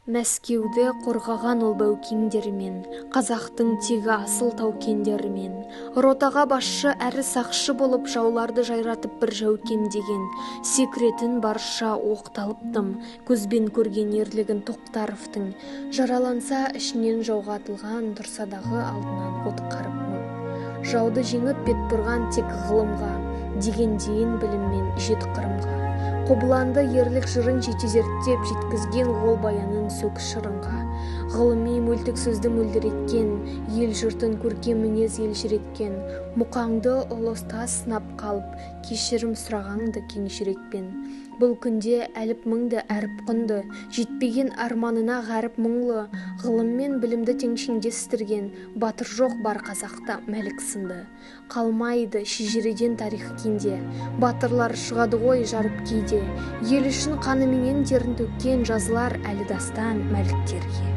Мәскеуді қорғаған ол бәукеңдермен, қазақтың тегі асыл таукендермен, ротаға басшы әрі сақшы болып жауларды жайратып бір жәукем деген, секретін барша оқталыптым, көзбен көрген ерлігін Тоқтаровтың, жараланса ішінен жауға атылған, тұрсадағы алдынан от қарып мұң. Жауды жеңіп бет бұрған тек ғылымға, дегендейін біліммен жет қырымға. Қобыланды ерлік жырын жете зерттеп жеткізген ол баянын сөк шырынға. Ғылыми мөлтік сөзді мөлдіреткен, ел жұртын көркем мінез елжіреткен, мұқаңды ұлыстас сынап қалып, кешірім сұрағанды кең жүрекпен. Бұл күнде әліп мұңды әріп құнды, жетпеген арманына ғаріп мұңлы, ғылым мен білімді теңшеңдестірген, батыр жоқ бар қазақта мәлік сынды. Қалмайды шежіреден тарих кенде, батырлар шығады ғой жарып кейде, ел үшін қаныменен терін төккен жазылар әлі дастан мәліктерге.